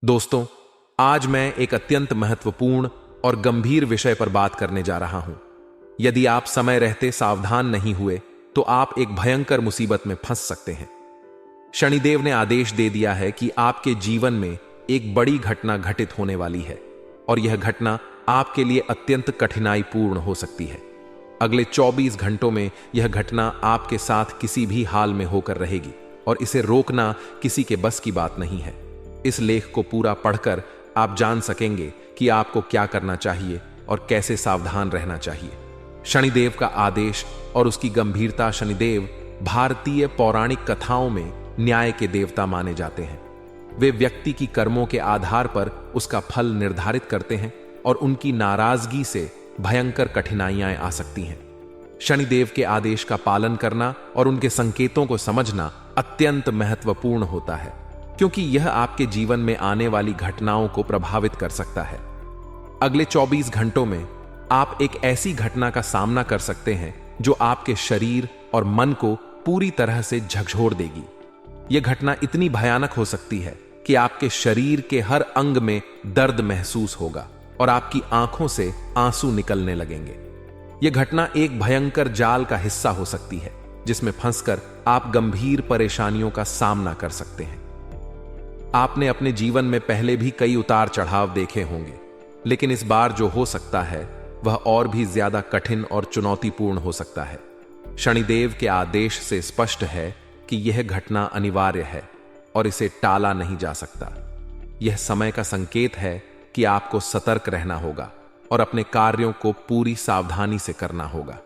दोस्तों, आज मैं एक अत्यंत महत्वपूर्ण और गंभीर विषय पर बात करने जा रहा हूं। यदि आप समय रहते सावधान नहीं हुए तो आप एक भयंकर मुसीबत में फंस सकते हैं। शनिदेव ने आदेश दे दिया है कि आपके जीवन में एक बड़ी घटना घटित होने वाली है और यह घटना आपके लिए अत्यंत कठिनाईपूर्ण हो सकती है। अगले 24 घंटों में यह घटना आपके साथ किसी भी हाल में होकर रहेगी और इसे रोकना किसी के बस की बात नहीं है। इस लेख को पूरा पढ़कर आप जान सकेंगे कि आपको क्या करना चाहिए और कैसे सावधान रहना चाहिए। शनिदेव का आदेश और उसकी गंभीरता। शनिदेव भारतीय पौराणिक कथाओं में न्याय के देवता माने जाते हैं। वे व्यक्ति की कर्मों के आधार पर उसका फल निर्धारित करते हैं और उनकी नाराजगी से भयंकर कठिनाइयां आ सकती हैं। शनिदेव के आदेश का पालन करना और उनके संकेतों को समझना अत्यंत महत्वपूर्ण होता है, क्योंकि यह आपके जीवन में आने वाली घटनाओं को प्रभावित कर सकता है। अगले 24 घंटों में आप एक ऐसी घटना का सामना कर सकते हैं जो आपके शरीर और मन को पूरी तरह से झकझोर देगी। यह घटना इतनी भयानक हो सकती है कि आपके शरीर के हर अंग में दर्द महसूस होगा और आपकी आंखों से आंसू निकलने लगेंगे। यह घटना एक भयंकर जाल का हिस्सा हो सकती है जिसमें फंसकर आप गंभीर परेशानियों का सामना कर सकते हैं। आपने अपने जीवन में पहले भी कई उतार चढ़ाव देखे होंगे, लेकिन इस बार जो हो सकता है वह और भी ज्यादा कठिन और चुनौतीपूर्ण हो सकता है। शनिदेव के आदेश से स्पष्ट है कि यह घटना अनिवार्य है और इसे टाला नहीं जा सकता। यह समय का संकेत है कि आपको सतर्क रहना होगा और अपने कार्यों को पूरी सावधानी से करना होगा।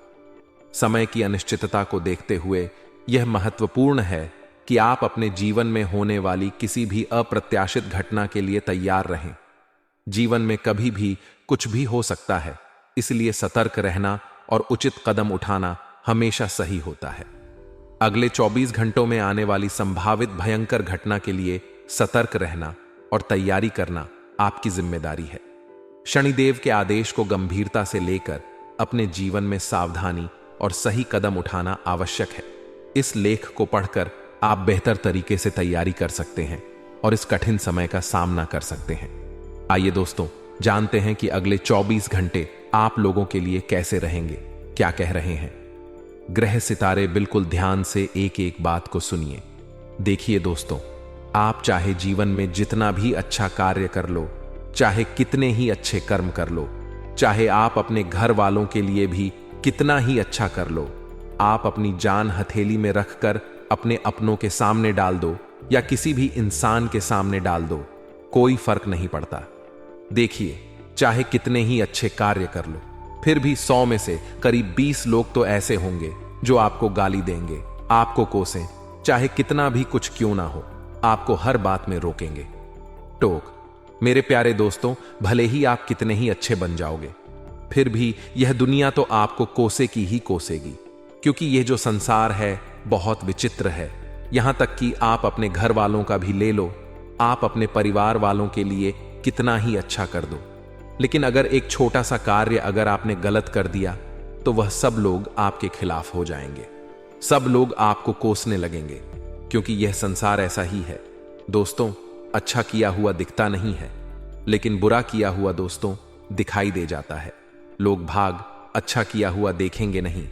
समय की अनिश्चितता को देखते हुए यह महत्वपूर्ण है कि आप अपने जीवन में होने वाली किसी भी अप्रत्याशित घटना के लिए तैयार रहें। जीवन में कभी भी कुछ भी हो सकता है, इसलिए सतर्क रहना और उचित कदम उठाना हमेशा सही होता है। अगले 24 घंटों में आने वाली संभावित भयंकर घटना के लिए सतर्क रहना और तैयारी करना आपकी जिम्मेदारी है। शनिदेव के आदेश को गंभीरता से लेकर अपने जीवन में सावधानी और सही कदम उठाना आवश्यक है। इस लेख को पढ़कर आप बेहतर तरीके से तैयारी कर सकते हैं और इस कठिन समय का सामना कर सकते हैं। आइए दोस्तों, जानते हैं कि अगले 24 घंटे आप लोगों के लिए कैसे रहेंगे, क्या कह रहे हैं ग्रह सितारे। बिल्कुल ध्यान से एक एक बात को सुनिए। देखिए दोस्तों, आप चाहे जीवन में जितना भी अच्छा कार्य कर लो, चाहे कितने ही अच्छे कर्म कर लो, चाहे आप अपने घर वालों के लिए भी कितना ही अच्छा कर लो, आप अपनी जान हथेली में रखकर अपने अपनों के सामने डाल दो या किसी भी इंसान के सामने डाल दो, कोई फर्क नहीं पड़ता। देखिए, चाहे कितने ही अच्छे कार्य कर लो, फिर भी 100 में से करीब 20 लोग तो ऐसे होंगे जो आपको गाली देंगे, आपको कोसें, चाहे कितना भी कुछ क्यों ना हो, आपको हर बात में रोकेंगे। टोक। मेरे प्यारे दोस्तों, भले ही आप कितने ही अच्छे बन जाओगे, फिर भी यह दुनिया तो आपको कोसे की ही कोसेगी, क्योंकि यह जो संसार है बहुत विचित्र है। यहां तक कि आप अपने घर वालों का भी ले लो, आप अपने परिवार वालों के लिए कितना ही अच्छा कर दो, लेकिन अगर एक छोटा सा कार्य अगर आपने गलत कर दिया तो वह सब लोग आपके खिलाफ हो जाएंगे, सब लोग आपको कोसने लगेंगे, क्योंकि यह संसार ऐसा ही है। दोस्तों, अच्छा किया हुआ दिखता नहीं है, लेकिन बुरा किया हुआ दोस्तों दिखाई दे जाता है। लोग भाग अच्छा किया हुआ देखेंगे नहीं,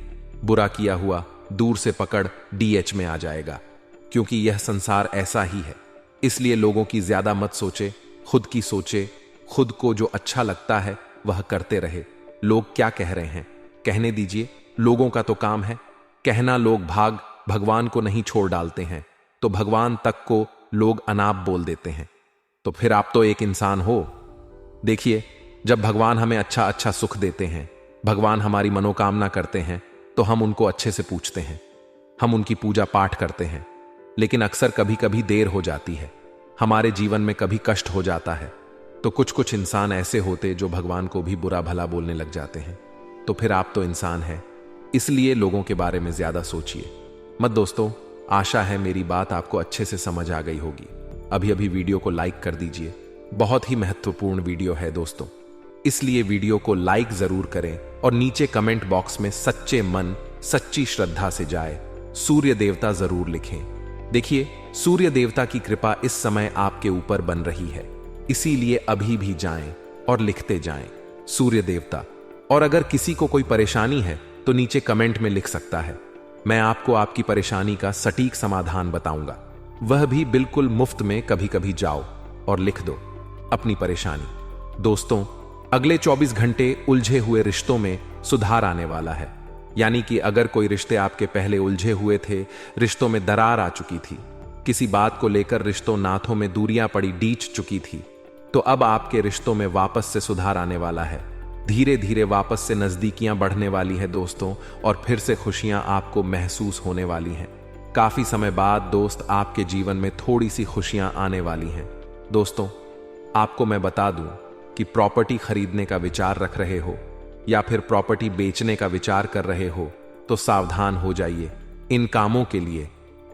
बुरा किया हुआ दूर से पकड़ DH में आ जाएगा, क्योंकि यह संसार ऐसा ही है। इसलिए लोगों की ज्यादा मत सोचे, खुद की सोचे। खुद को जो अच्छा लगता है वह करते रहे। लोग क्या कह रहे हैं कहने दीजिए, लोगों का तो काम है कहना। लोग भाग भगवान को नहीं छोड़ डालते हैं, तो भगवान तक को लोग अनाप बोल देते हैं, तो फिर आप तो एक इंसान हो। देखिए, जब भगवान हमें अच्छा अच्छा सुख देते हैं, भगवान हमारी मनोकामना करते हैं, तो हम उनको अच्छे से पूछते हैं, हम उनकी पूजा पाठ करते हैं। लेकिन अक्सर कभी कभी देर हो जाती है, हमारे जीवन में कभी कष्ट हो जाता है, तो कुछ इंसान ऐसे होते जो भगवान को भी बुरा भला बोलने लग जाते हैं। तो फिर आप तो इंसान हैं, इसलिए लोगों के बारे में ज्यादा सोचिए मत। दोस्तों, आशा है मेरी बात आपको अच्छे से समझ आ गई होगी। अभी अभी वीडियो को लाइक कर दीजिए, बहुत ही महत्वपूर्ण वीडियो है दोस्तों, इसलिए वीडियो को लाइक जरूर करें और नीचे कमेंट बॉक्स में सच्चे मन सच्ची श्रद्धा से जाए सूर्य देवता जरूर लिखें। देखिए, सूर्य देवता की कृपा इस समय आपके ऊपर बन रही है। इसीलिए अभी भी जाएं और लिखते जाएं। सूर्य देवता। और अगर किसी को कोई परेशानी है तो नीचे कमेंट में लिख सकता है, मैं आपको आपकी परेशानी का सटीक समाधान बताऊंगा। वह भी बिल्कुल मुफ्त में। कभी कभी जाओ और लिख दो अपनी परेशानी। दोस्तों, अगले 24 घंटे उलझे हुए रिश्तों में सुधार आने वाला है। यानी कि अगर कोई रिश्ते आपके पहले उलझे हुए थे, रिश्तों में दरार आ चुकी थी, किसी बात को लेकर रिश्तों नाथों में दूरियां पड़ी डीच चुकी थी, तो अब आपके रिश्तों में वापस से सुधार आने वाला है। धीरे धीरे वापस से नजदीकियां बढ़ने वाली है दोस्तों, और फिर से खुशियां आपको महसूस होने वाली हैं। काफी समय बाद दोस्त आपके जीवन में थोड़ी सी खुशियां आने वाली हैं। दोस्तों, आपको मैं बता दूं कि प्रॉपर्टी खरीदने का विचार रख रहे हो या फिर प्रॉपर्टी बेचने का विचार कर रहे हो तो सावधान हो जाइए। इन कामों के लिए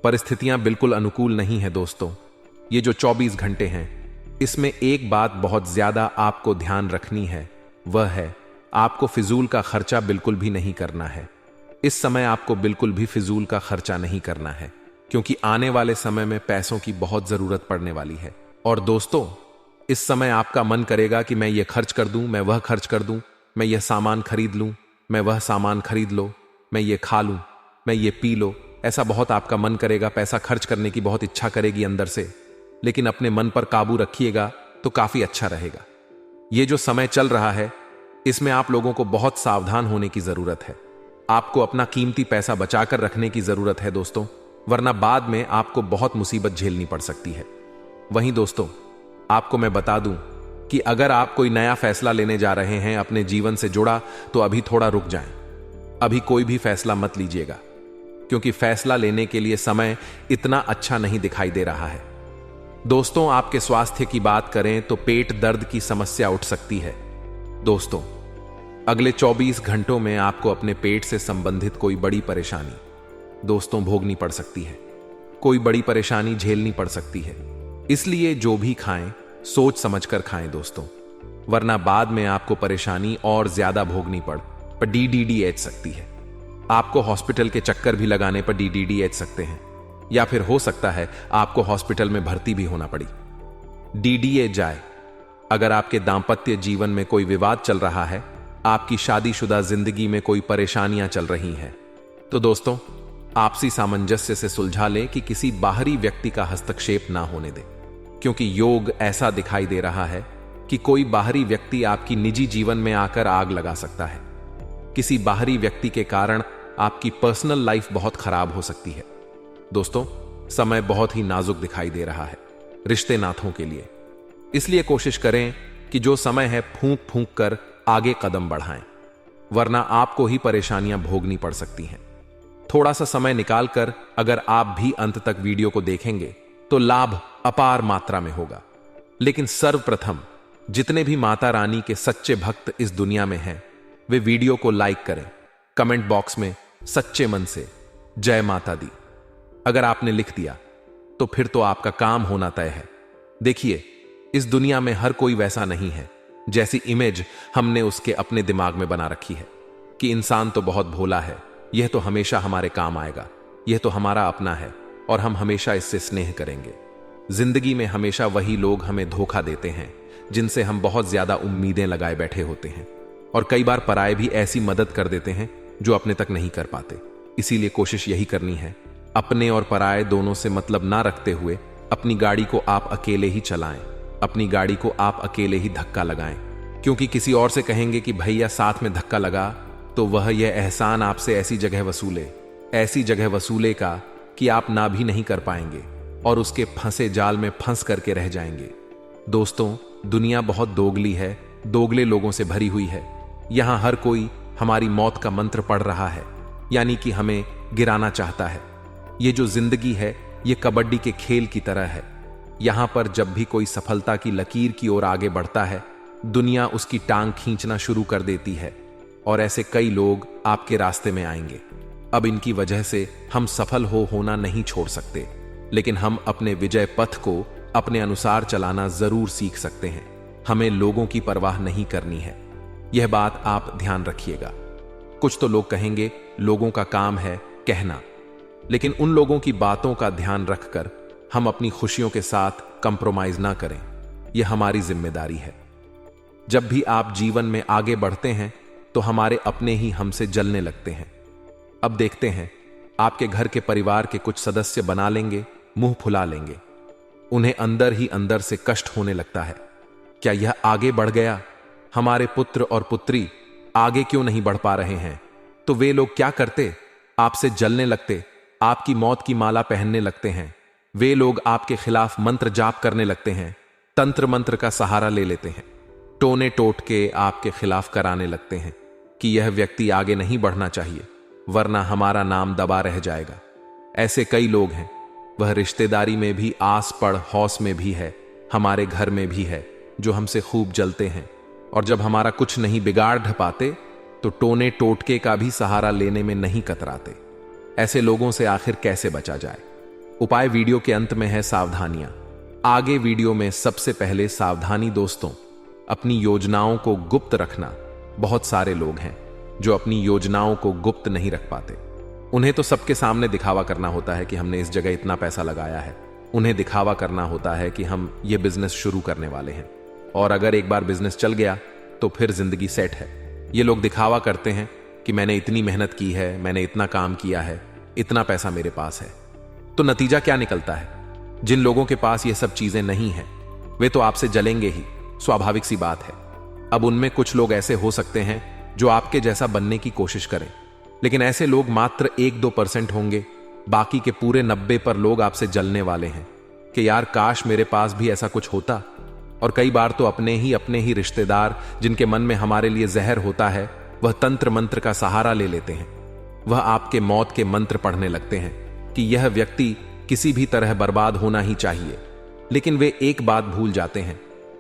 परिस्थितियां बिल्कुल अनुकूल नहीं है दोस्तों। ये जो 24 घंटे हैं, इसमें एक बात बहुत ज्यादा आपको ध्यान रखनी है, वह है आपको फिजूल का खर्चा बिल्कुल भी नहीं करना है। इस समय आपको बिल्कुल भी फिजूल का खर्चा नहीं करना है, क्योंकि आने वाले समय में पैसों की बहुत जरूरत पड़ने वाली है। और दोस्तों, इस समय आपका मन करेगा कि मैं ये खर्च कर दूं, मैं वह खर्च कर दूं, मैं यह सामान खरीद लूं, मैं वह सामान खरीद लो, मैं ये खा लूं, मैं ये पी लो। ऐसा बहुत आपका मन करेगा, पैसा खर्च करने की बहुत इच्छा करेगी अंदर से। लेकिन अपने मन पर काबू रखिएगा तो काफी अच्छा रहेगा। ये जो समय चल रहा है, इसमें आप लोगों को बहुत सावधान होने की जरूरत है। आपको अपना कीमती पैसा बचाकर रखने की जरूरत है दोस्तों, वरना बाद में आपको बहुत मुसीबत झेलनी पड़ सकती है। वहीं दोस्तों, आपको मैं बता दूं कि अगर आप कोई नया फैसला लेने जा रहे हैं अपने जीवन से जुड़ा, तो अभी थोड़ा रुक जाएं। अभी कोई भी फैसला मत लीजिएगा, क्योंकि फैसला लेने के लिए समय इतना अच्छा नहीं दिखाई दे रहा है। दोस्तों, आपके स्वास्थ्य की बात करें तो पेट दर्द की समस्या उठ सकती है। दोस्तों, अगले 24 घंटों में आपको अपने पेट से संबंधित कोई बड़ी परेशानी दोस्तों भोगनी पड़ सकती है। कोई बड़ी परेशानी झेलनी पड़ सकती है। इसलिए जो भी खाएं, सोच समझकर खाएं दोस्तों, वरना बाद में आपको परेशानी और ज्यादा भोगनी पड़ DDD सकती है। आपको हॉस्पिटल के चक्कर भी लगाने पर DDD सकते हैं, या फिर हो सकता है आपको हॉस्पिटल में भर्ती भी होना पड़ी। DDA जाए अगर आपके दांपत्य जीवन में कोई विवाद चल रहा है, आपकी शादीशुदा जिंदगी में कोई परेशानियां चल रही हैं, तो दोस्तों आपसी सामंजस्य से सुलझा ले कि किसी बाहरी व्यक्ति का हस्तक्षेप ना होने दे, क्योंकि योग ऐसा दिखाई दे रहा है कि कोई बाहरी व्यक्ति आपकी निजी जीवन में आकर आग लगा सकता है। किसी बाहरी व्यक्ति के कारण आपकी पर्सनल लाइफ बहुत खराब हो सकती है। दोस्तों, समय बहुत ही नाजुक दिखाई दे रहा है रिश्ते नाथों के लिए। इसलिए कोशिश करें कि जो समय है फूंक फूंक कर आगे कदम बढ़ाएं, वरना आपको ही परेशानियां भोगनी पड़ सकती हैं। थोड़ा सा समय निकालकर अगर आप भी अंत तक वीडियो को देखेंगे तो लाभ अपार मात्रा में होगा। लेकिन सर्वप्रथम जितने भी माता रानी के सच्चे भक्त इस दुनिया में हैं, वे वीडियो को लाइक करें, कमेंट बॉक्स में सच्चे मन से जय माता दी अगर आपने लिख दिया तो फिर तो आपका काम होना तय है। देखिए, इस दुनिया में हर कोई वैसा नहीं है जैसी इमेज हमने उसके अपने दिमाग में बना रखी है कि इंसान तो बहुत भोला है, यह तो हमेशा हमारे काम आएगा, यह तो हमारा अपना है और हम हमेशा इससे स्नेह करेंगे। जिंदगी में हमेशा वही लोग हमें धोखा देते हैं जिनसे हम बहुत ज्यादा उम्मीदें लगाए बैठे होते हैं, और कई बार पराये भी ऐसी मदद कर देते हैं जो अपने तक नहीं कर पाते। इसीलिए कोशिश यही करनी है, अपने और पराये दोनों से मतलब ना रखते हुए अपनी गाड़ी को आप अकेले ही चलाएं, अपनी गाड़ी को आप अकेले ही धक्का लगाएं, क्योंकि किसी और से कहेंगे कि भैया साथ में धक्का लगा, तो वह यह एहसान आपसे ऐसी जगह वसूलेगा कि आप ना भी नहीं कर पाएंगे और उसके फंसे जाल में फंस करके रह जाएंगे। दोस्तों, दुनिया बहुत दोगली है, दोगले लोगों से भरी हुई है। यहां हर कोई हमारी मौत का मंत्र पढ़ रहा है, यानी कि हमें गिराना चाहता है। ये जो जिंदगी है, ये कबड्डी के खेल की तरह है। यहां पर जब भी कोई सफलता की लकीर की ओर आगे बढ़ता है, दुनिया उसकी टांग खींचना शुरू कर देती है, और ऐसे कई लोग आपके रास्ते में आएंगे। अब इनकी वजह से हम सफल होना नहीं छोड़ सकते, लेकिन हम अपने विजय पथ को अपने अनुसार चलाना जरूर सीख सकते हैं। हमें लोगों की परवाह नहीं करनी है, यह बात आप ध्यान रखिएगा। कुछ तो लोग कहेंगे लोगों का काम है कहना, लेकिन उन लोगों की बातों का ध्यान रखकर हम अपनी खुशियों के साथ कंप्रोमाइज ना करें। यह हमारी जिम्मेदारी है। जब भी आप जीवन में आगे बढ़ते हैं तो हमारे अपने ही हमसे जलने लगते हैं। अब देखते हैं, आपके घर के परिवार के कुछ सदस्य बना लेंगे, मुंह फुला लेंगे, उन्हें अंदर ही अंदर से कष्ट होने लगता है। क्या यह आगे बढ़ गया? हमारे पुत्र और पुत्री आगे क्यों नहीं बढ़ पा रहे हैं? तो वे लोग क्या करते? आपसे जलने लगते, आपकी मौत की माला पहनने लगते हैं। वे लोग आपके खिलाफ मंत्र जाप करने लगते हैं, तंत्र मंत्र का सहारा ले लेते हैं, टोने टोटके आपके खिलाफ कराने लगते हैं कि यह व्यक्ति आगे नहीं बढ़ना चाहिए, वरना हमारा नाम दबा रह जाएगा। ऐसे कई लोग हैं। वह रिश्तेदारी में भी, आस पड़ हौस में भी है, हमारे घर में भी है, जो हमसे खूब जलते हैं, और जब हमारा कुछ नहीं बिगाड़ ढपाते तो टोने टोटके का भी सहारा लेने में नहीं कतराते। ऐसे लोगों से आखिर कैसे बचा जाए? उपाय वीडियो के अंत में है सावधानियां। आगे वीडियो में सबसे पहले सावधानी दोस्तों, अपनी योजनाओं को गुप्त रखना। बहुत सारे लोग हैं जो अपनी योजनाओं को गुप्त नहीं रख पाते। उन्हें तो सबके सामने दिखावा करना होता है कि हमने इस जगह इतना पैसा लगाया है। उन्हें दिखावा करना होता है कि हम ये बिजनेस शुरू करने वाले हैं, और अगर एक बार बिजनेस चल गया तो फिर जिंदगी सेट है। ये लोग दिखावा करते हैं कि मैंने इतनी मेहनत की है, मैंने इतना काम किया है, इतना पैसा मेरे पास है। तो नतीजा क्या निकलता है? जिन लोगों के पास ये सब चीजें नहीं हैं, वे तो आपसे जलेंगे ही, स्वाभाविक सी बात है। अब उनमें कुछ लोग ऐसे हो सकते हैं जो आपके जैसा बनने की कोशिश करें, लेकिन ऐसे लोग मात्र 1-2% होंगे। बाकी के पूरे 90 पर लोग आपसे जलने वाले हैं कि यार काश मेरे पास भी ऐसा कुछ होता। और कई बार तो अपने ही रिश्तेदार, जिनके मन में हमारे लिए जहर होता है, वह तंत्र मंत्र का सहारा ले लेते हैं। वह आपके मौत के मंत्र पढ़ने लगते हैं कि यह व्यक्ति किसी भी तरह बर्बाद होना ही चाहिए। लेकिन वे एक बात भूल जाते हैं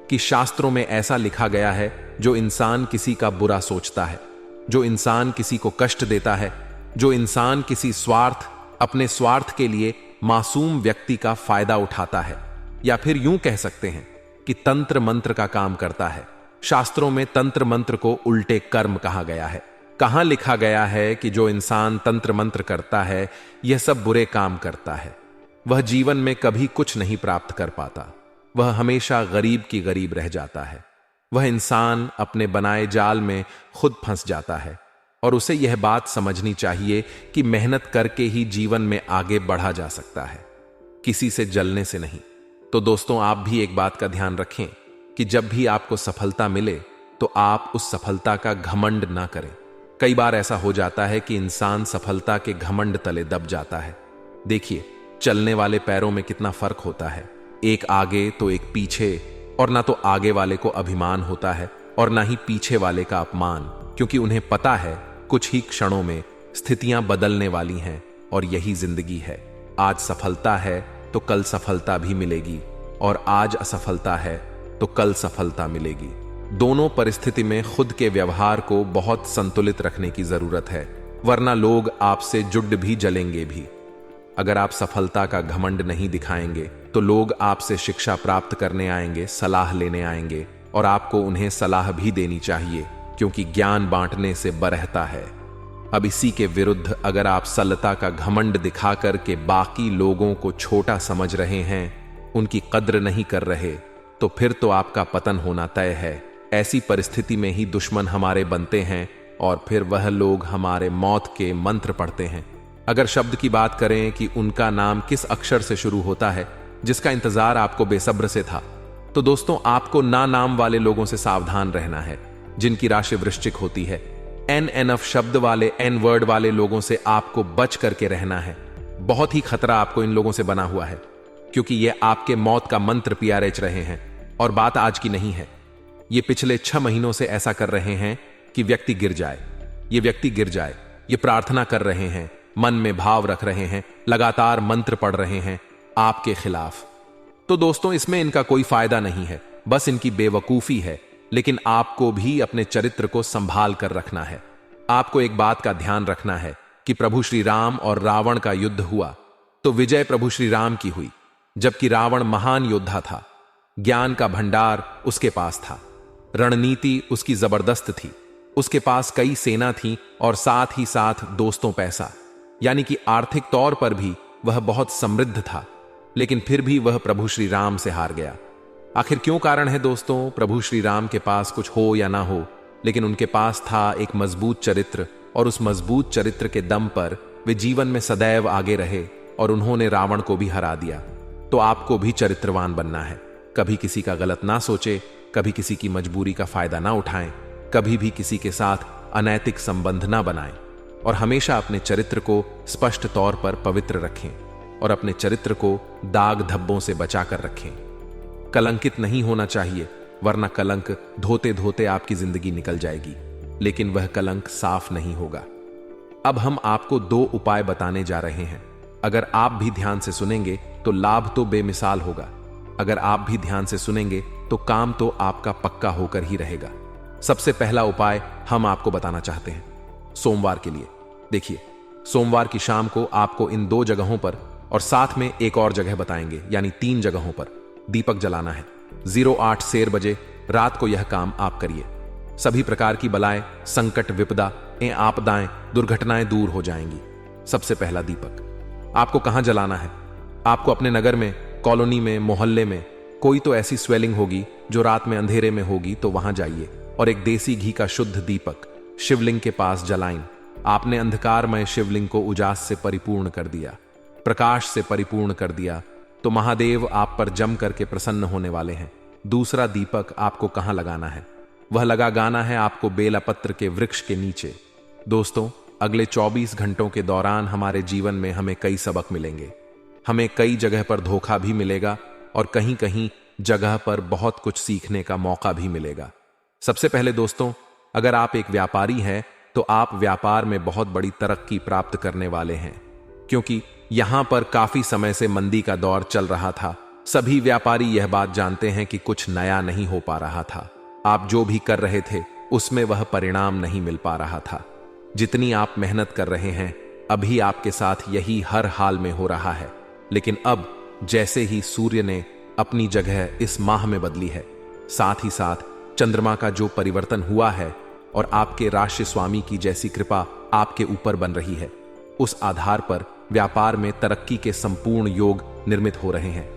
कि शास्त्रों में ऐसा लिखा गया है, जो इंसान किसी का बुरा सोचता है, जो इंसान किसी को कष्ट देता है, जो इंसान किसी अपने स्वार्थ के लिए मासूम व्यक्ति का फायदा उठाता है, या फिर यूं कह सकते हैं कि तंत्र मंत्र का काम करता है। शास्त्रों में तंत्र मंत्र को उल्टे कर्म कहा गया है। कहां लिखा गया है कि जो इंसान तंत्र मंत्र करता है, यह सब बुरे काम करता है? वह जीवन में कभी कुछ नहीं प्राप्त कर पाता। वह हमेशा गरीब की गरीब रह जाता है। वह इंसान अपने बनाए जाल में खुद फंस जाता है, और उसे यह बात समझनी चाहिए कि मेहनत करके ही जीवन में आगे बढ़ा जा सकता है, किसी से जलने से नहीं। तो दोस्तों, आप भी एक बात का ध्यान रखें कि जब भी आपको सफलता मिले तो आप उस सफलता का घमंड ना करें। कई बार ऐसा हो जाता है कि इंसान सफलता के घमंड तले दब जाता है। देखिए, चलने वाले पैरों में कितना फर्क होता है, एक आगे तो एक पीछे। और ना तो आगे वाले को अभिमान होता है और ना ही पीछे वाले का अपमान, क्योंकि उन्हें पता है कुछ ही क्षणों में स्थितियां बदलने वाली हैं, और यही जिंदगी है। आज सफलता है तो कल सफलता भी मिलेगी, और आज असफलता है तो कल सफलता मिलेगी। दोनों परिस्थिति में खुद के व्यवहार को बहुत संतुलित रखने की जरूरत है, वरना लोग आपसे जुड़ भी जलेंगे भी। अगर आप सफलता का घमंड नहीं दिखाएंगे तो लोग आपसे शिक्षा प्राप्त करने आएंगे, सलाह लेने आएंगे, और आपको उन्हें सलाह भी देनी चाहिए, क्योंकि ज्ञान बांटने से बरहता है। अब इसी के विरुद्ध अगर आप सलता का घमंड दिखाकर के बाकी लोगों को छोटा समझ रहे हैं, उनकी कद्र नहीं कर रहे, तो फिर तो आपका पतन होना तय है। ऐसी परिस्थिति में ही दुश्मन हमारे बनते हैं, और फिर वह लोग हमारे मौत के मंत्र पढ़ते हैं। अगर शब्द की बात करें कि उनका नाम किस अक्षर से शुरू होता है, जिसका इंतजार आपको बेसब्र से था, तो दोस्तों, आपको ना नाम वाले लोगों से सावधान रहना है, जिनकी राशि वृश्चिक होती है। NF शब्द वाले, N वर्ड वाले लोगों से आपको बच करके रहना है। बहुत ही खतरा आपको इन लोगों से बना हुआ है, क्योंकि ये आपके मौत का मंत्र पियारेच रहे हैं। और बात आज की नहीं है, ये पिछले 6 महीनों से ऐसा कर रहे हैं कि व्यक्ति गिर जाए, ये व्यक्ति गिर जाए। ये प्रार्थना कर रहे हैं, मन में भाव रख रहे हैं, लगातार मंत्र पढ़ रहे हैं आपके खिलाफ। तो दोस्तों, इसमें इनका कोई फायदा नहीं है, बस इनकी बेवकूफी है। लेकिन आपको भी अपने चरित्र को संभाल कर रखना है। आपको एक बात का ध्यान रखना है कि प्रभु श्री राम और रावण का युद्ध हुआ तो विजय प्रभु श्री राम की हुई, जबकि रावण महान योद्धा था। ज्ञान का भंडार उसके पास था, रणनीति उसकी जबरदस्त थी, उसके पास कई सेना थी, और साथ ही साथ दोस्तों पैसा, यानी कि आर्थिक तौर पर भी वह बहुत समृद्ध था। लेकिन फिर भी वह प्रभु श्री राम से हार गया। आखिर क्यों कारण है दोस्तों? प्रभु श्री राम के पास कुछ हो या ना हो, लेकिन उनके पास था एक मजबूत चरित्र, और उस मजबूत चरित्र के दम पर वे जीवन में सदैव आगे रहे और उन्होंने रावण को भी हरा दिया। तो आपको भी चरित्रवान बनना है। कभी किसी का गलत ना सोचे, कभी किसी की मजबूरी का फायदा ना उठाएं, कभी भी किसी के साथ अनैतिक संबंध ना बनाएं, और हमेशा अपने चरित्र को स्पष्ट तौर पर पवित्र रखें और अपने चरित्र को दाग धब्बों से बचाकर रखें। कलंकित नहीं होना चाहिए, वरना कलंक धोते धोते आपकी जिंदगी निकल जाएगी, लेकिन वह कलंक साफ नहीं होगा। अब हम आपको 2 उपाय बताने जा रहे हैं। अगर आप भी ध्यान से सुनेंगे तो लाभ तो बेमिसाल होगा। अगर आप भी ध्यान से सुनेंगे तो काम तो आपका पक्का होकर ही रहेगा। सबसे पहला उपाय हम आपको बताना चाहते हैं सोमवार के लिए। देखिए, सोमवार की शाम को आपको इन 2 जगहों पर और साथ में एक और जगह बताएंगे, यानी 3 जगहों पर दीपक जलाना है। 08 शेर बजे रात को यह काम आप करिए। सभी प्रकार की बलाएं, संकट, विपदा, आपदाएं, दुर्घटनाएं दूर हो जाएंगी। सबसे पहला दीपक आपको कहां जलाना है? आपको अपने नगर में, कॉलोनी में, मोहल्ले में कोई तो ऐसी स्वेलिंग होगी जो रात में अंधेरे में होगी, तो वहां जाइए और एक देसी घी का शुद्ध दीपक शिवलिंग के पास जलाएं। आपने अंधकारमय शिवलिंग को उजास से परिपूर्ण कर दिया, प्रकाश से परिपूर्ण कर दिया, तो महादेव आप पर जम करके प्रसन्न होने वाले हैं। दूसरा दीपक आपको कहां लगाना है? वह लगाना है आपको बेलपत्र के वृक्ष के नीचे। दोस्तों, अगले 24 घंटों के दौरान हमारे जीवन में हमें कई सबक मिलेंगे। हमें कई जगह पर धोखा भी मिलेगा और कहीं कहीं जगह पर बहुत कुछ सीखने का मौका भी मिलेगा। सबसे पहले दोस्तों, अगर आप एक व्यापारी हैं तो आप व्यापार में बहुत बड़ी तरक्की प्राप्त करने वाले हैं, क्योंकि यहां पर काफी समय से मंदी का दौर चल रहा था। सभी व्यापारी यह बात जानते हैं कि कुछ नया नहीं हो पा रहा था। आप जो भी कर रहे थे उसमें वह परिणाम नहीं मिल पा रहा था। जितनी आप मेहनत कर रहे हैं, अभी आपके साथ यही हर हाल में हो रहा है। लेकिन अब जैसे ही सूर्य ने अपनी जगह इस माह में बदली है, साथ ही साथ चंद्रमा का जो परिवर्तन हुआ है और आपके राशि स्वामी की जैसी कृपा आपके ऊपर बन रही है, उस आधार पर व्यापार में तरक्की के संपूर्ण योग निर्मित हो रहे हैं।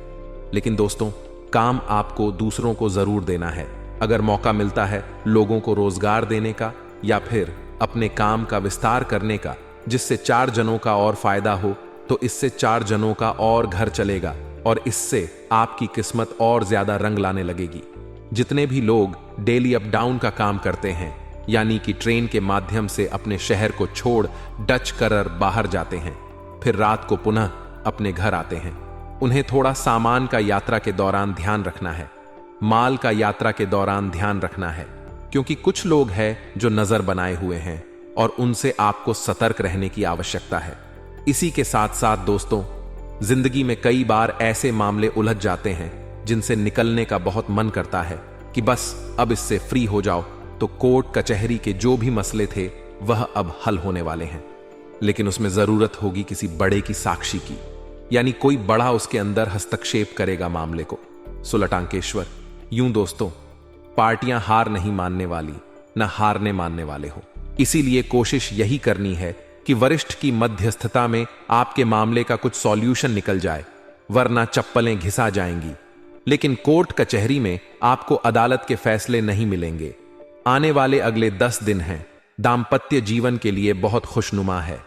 लेकिन दोस्तों, काम आपको दूसरों को जरूर देना है। अगर मौका मिलता है लोगों को रोजगार देने का या फिर अपने काम का विस्तार करने का, जिससे 4 जनों का और फायदा हो, तो इससे 4 जनों का और घर चलेगा और इससे आपकी किस्मत और ज्यादा रंग लाने लगेगी। जितने भी लोग डेली अप डाउन का काम करते हैं, यानी कि ट्रेन के माध्यम से अपने शहर को छोड़ डच कर बाहर जाते हैं, फिर रात को पुनः अपने घर आते हैं, उन्हें थोड़ा सामान का यात्रा के दौरान ध्यान रखना है, माल का यात्रा के दौरान ध्यान रखना है, क्योंकि कुछ लोग हैं जो नजर बनाए हुए हैं और उनसे आपको सतर्क रहने की आवश्यकता है। इसी के साथ साथ दोस्तों, जिंदगी में कई बार ऐसे मामले उलझ जाते हैं जिनसे निकलने का बहुत मन करता है कि बस अब इससे फ्री हो जाओ। तो कोर्ट कचहरी के जो भी मसले थे वह अब हल होने वाले हैं, लेकिन उसमें जरूरत होगी किसी बड़े की साक्षी की, यानी कोई बड़ा उसके अंदर हस्तक्षेप करेगा मामले को। सुलटांकेश्वर, यूं दोस्तों, पार्टियां हार नहीं मानने वाली, न हारने मानने वाले हो। इसीलिए कोशिश यही करनी है कि वरिष्ठ की मध्यस्थता में आपके मामले का कुछ सॉल्यूशन निकल जाए, वरना चप्पलें घिसा जाएंगी। लेकिन कोर्ट कचहरी में आपको अदालत के फैसले नहीं मिलेंगे। आने वाले अगले 10 दिन हैं दाम्पत्य जीवन के लिए बहुत खुशनुमा है।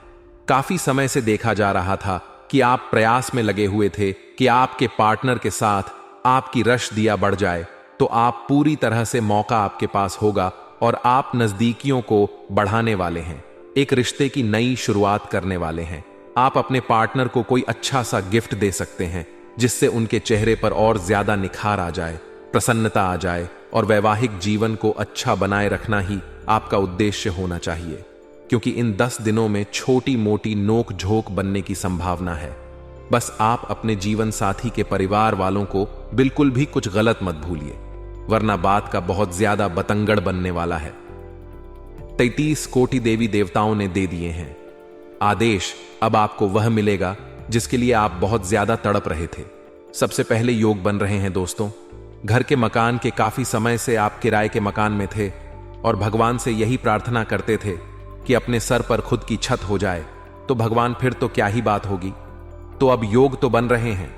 काफी समय से देखा जा रहा था कि आप प्रयास में लगे हुए थे कि आपके पार्टनर के साथ आपकी रश दिया बढ़ जाए, तो आप पूरी तरह से मौका आपके पास होगा और आप नजदीकियों को बढ़ाने वाले हैं, एक रिश्ते की नई शुरुआत करने वाले हैं। आप अपने पार्टनर को कोई अच्छा सा गिफ्ट दे सकते हैं जिससे उनके चेहरे पर और ज्यादा निखार आ जाए, प्रसन्नता आ जाए, और वैवाहिक जीवन को अच्छा बनाए रखना ही आपका उद्देश्य होना चाहिए, क्योंकि इन 10 दिनों में छोटी मोटी नोक झोंक बनने की संभावना है। बस आप अपने जीवन साथी के परिवार वालों को बिल्कुल भी कुछ गलत मत भूलिए, वरना बात का बहुत ज्यादा बतंगड़ बनने वाला है। 33 कोटि देवी देवताओं ने दे दिए हैं आदेश। अब आपको वह मिलेगा जिसके लिए आप बहुत ज्यादा तड़प रहे थे। सबसे पहले योग बन रहे हैं दोस्तों। घर के मकान के काफी समय से आप किराए के मकान में थे और भगवान से यही प्रार्थना करते थे कि अपने सर पर खुद की छत हो जाए, तो भगवान फिर तो क्या ही बात होगी। तो अब योग तो बन रहे हैं।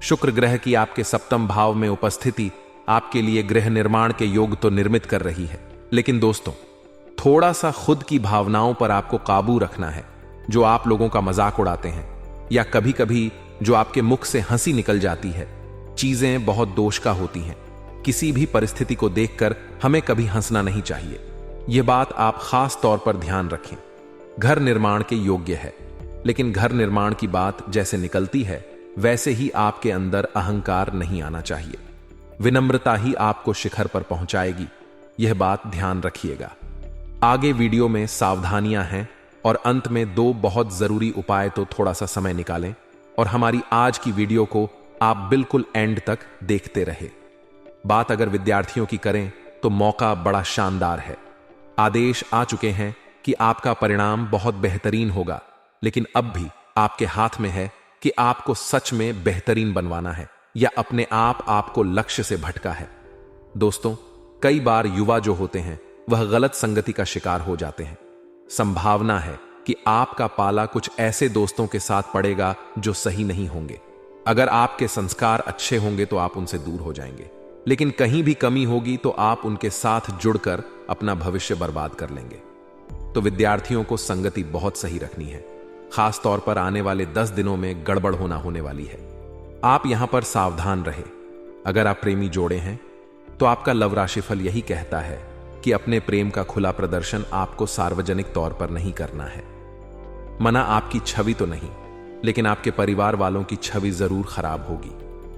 शुक्र ग्रह की आपके 7वें भाव में उपस्थिति आपके लिए गृह निर्माण के योग तो निर्मित कर रही है, लेकिन दोस्तों, थोड़ा सा खुद की भावनाओं पर आपको काबू रखना है। जो आप लोगों का मजाक उड़ाते हैं या कभी कभी जो आपके मुख से हंसी निकल जाती है, चीजें बहुत दोष का होती हैं। किसी भी परिस्थिति को देखकर हमें कभी हंसना नहीं चाहिए। यह बात आप खास तौर पर ध्यान रखें। घर निर्माण के योग्य है, लेकिन घर निर्माण की बात जैसे निकलती है वैसे ही आपके अंदर अहंकार नहीं आना चाहिए। विनम्रता ही आपको शिखर पर पहुंचाएगी, यह बात ध्यान रखिएगा। आगे वीडियो में सावधानियां हैं और अंत में 2 बहुत जरूरी उपाय, तो थोड़ा सा समय निकालें और हमारी आज की वीडियो को आप बिल्कुल एंड तक देखते रहे। बात अगर विद्यार्थियों की करें तो मौका बड़ा शानदार है। आदेश आ चुके हैं कि आपका परिणाम बहुत बेहतरीन होगा, लेकिन अब भी आपके हाथ में है कि आपको सच में बेहतरीन बनवाना है या अपने आप आपको लक्ष्य से भटका है। दोस्तों, कई बार युवा जो होते हैं वह गलत संगति का शिकार हो जाते हैं। संभावना है कि आपका पाला कुछ ऐसे दोस्तों के साथ पड़ेगा जो सही नहीं होंगे। अगर आपके संस्कार अच्छे होंगे तो आप उनसे दूर हो जाएंगे, लेकिन कहीं भी कमी होगी तो आप उनके साथ जुड़कर अपना भविष्य बर्बाद कर लेंगे। तो विद्यार्थियों को संगति बहुत सही रखनी है। खास तौर पर आने वाले 10 दिनों में गड़बड़ होने वाली है। आप यहां पर सावधान रहे। अगर आप प्रेमी जोड़े हैं तो आपका लव राशिफल यही कहता है कि अपने प्रेम का खुला प्रदर्शन आपको सार्वजनिक तौर पर नहीं करना है। मना आपकी छवि तो नहीं, लेकिन आपके परिवार वालों की छवि जरूर खराब होगी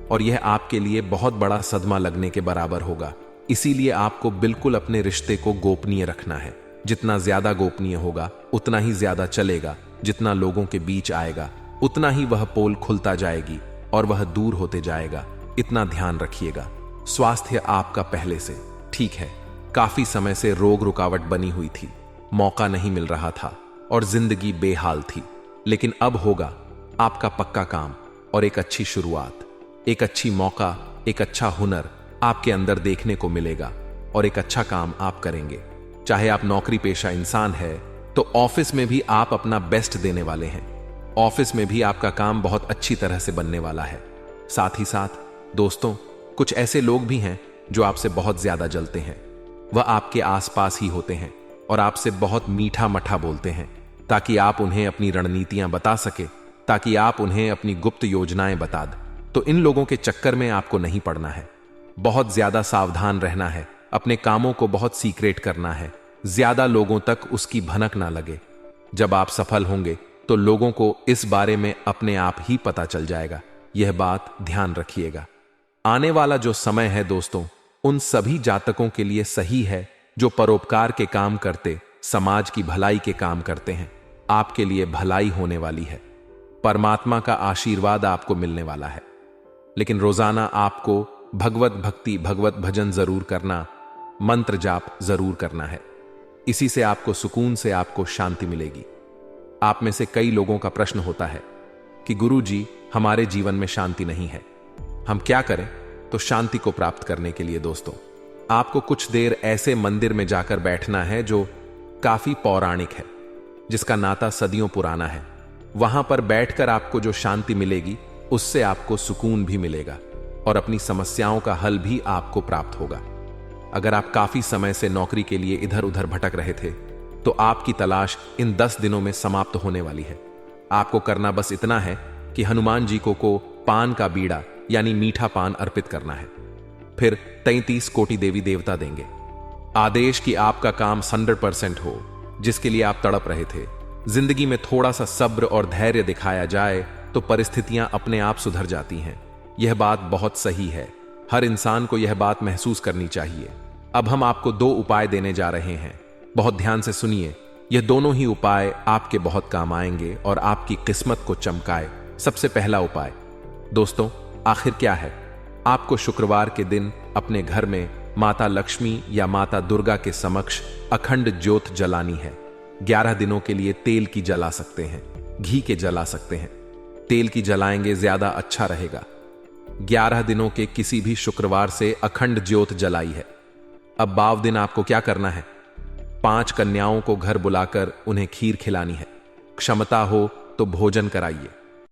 और यह आपके लिए बहुत बड़ा सदमा लगने के बराबर होगा। इसीलिए आपको बिल्कुल अपने रिश्ते को गोपनीय रखना है। जितना ज्यादा गोपनीय होगा उतना ही ज्यादा चलेगा। जितना लोगों के बीच आएगा उतना ही वह पोल खुलता जाएगी और वह दूर होते जाएगा। इतना ध्यान रखिएगा। स्वास्थ्य आपका पहले से ठीक है। काफी समय से रोग रुकावट बनी हुई थी, मौका नहीं मिल रहा था और जिंदगी बेहाल थी, लेकिन अब होगा आपका पक्का काम और एक अच्छी शुरुआत, एक अच्छी मौका, एक अच्छा हुनर आपके अंदर देखने को मिलेगा और एक अच्छा काम आप करेंगे। चाहे आप नौकरी पेशा इंसान है तो ऑफिस में भी आप अपना बेस्ट देने वाले हैं। ऑफिस में भी आपका काम बहुत अच्छी तरह से बनने वाला है। साथ ही साथ दोस्तों, कुछ ऐसे लोग भी हैं जो आपसे बहुत ज्यादा जलते हैं। वह आपके आसपास ही होते हैं और आपसे बहुत मीठा मठा बोलते हैं ताकि आप उन्हें अपनी रणनीतियां बता सके, ताकि आप उन्हें अपनी गुप्त योजनाएं बता दें। तो इन लोगों के चक्कर में आपको नहीं पड़ना है। बहुत ज्यादा सावधान रहना है। अपने कामों को बहुत सीक्रेट करना है। ज्यादा लोगों तक उसकी भनक ना लगे। जब आप सफल होंगे तो लोगों को इस बारे में अपने आप ही पता चल जाएगा। यह बात ध्यान रखिएगा। आने वाला जो समय है दोस्तों, उन सभी जातकों के लिए सही है जो परोपकार के काम करते, समाज की भलाई के काम करते हैं। आपके लिए भलाई होने वाली है। परमात्मा का आशीर्वाद आपको मिलने वाला है। लेकिन रोजाना आपको भगवत भक्ति, भगवत भजन जरूर करना, मंत्र जाप जरूर करना है। इसी से आपको सुकून से आपको शांति मिलेगी। आप में से कई लोगों का प्रश्न होता है कि गुरुजी, हमारे जीवन में शांति नहीं है, हम क्या करें? तो शांति को प्राप्त करने के लिए दोस्तों, आपको कुछ देर ऐसे मंदिर में जाकर बैठना है जो काफी पौराणिक है, जिसका नाता सदियों पुराना है। वहां पर बैठकर आपको जो शांति मिलेगी उससे आपको सुकून भी मिलेगा और अपनी समस्याओं का हल भी आपको प्राप्त होगा। अगर आप काफी समय से नौकरी के लिए इधर उधर भटक रहे थे तो आपकी तलाश इन 10 दिनों में समाप्त होने वाली है। आपको करना बस इतना है कि हनुमान जी को पान का बीड़ा यानी मीठा पान अर्पित करना है। फिर 33 कोटि देवी देवता देंगे। आदेश कि आपका काम 100% हो, जिसके लिए आप तड़प रहे थे। जिंदगी में थोड़ा सा सब्र और धैर्य दिखाया जाए तो परिस्थितियां अपने आप सुधर जाती हैं। यह बात बहुत सही है। हर इंसान को यह बात महसूस करनी चाहिए। अब हम आपको 2 उपाय देने जा रहे हैं। बहुत ध्यान से सुनिए। यह दोनों ही उपाय आपके बहुत काम आएंगे और आपकी किस्मत को चमकाए। सबसे पहला उपाय दोस्तों, आखिर क्या है? आपको शुक्रवार के दिन अपने घर में माता लक्ष्मी या माता दुर्गा के समक्ष अखंड ज्योत जलानी है। 11 दिनों के लिए तेल की जला सकते हैं, घी के जला सकते हैं। तेल की जलाएंगे ज्यादा अच्छा रहेगा। 11 दिनों के किसी भी शुक्रवार से अखंड ज्योत जलाई है। अब 12 दिन आपको क्या करना है? 5 कन्याओं को घर बुलाकर उन्हें खीर खिलानी है। क्षमता हो तो भोजन कराइए।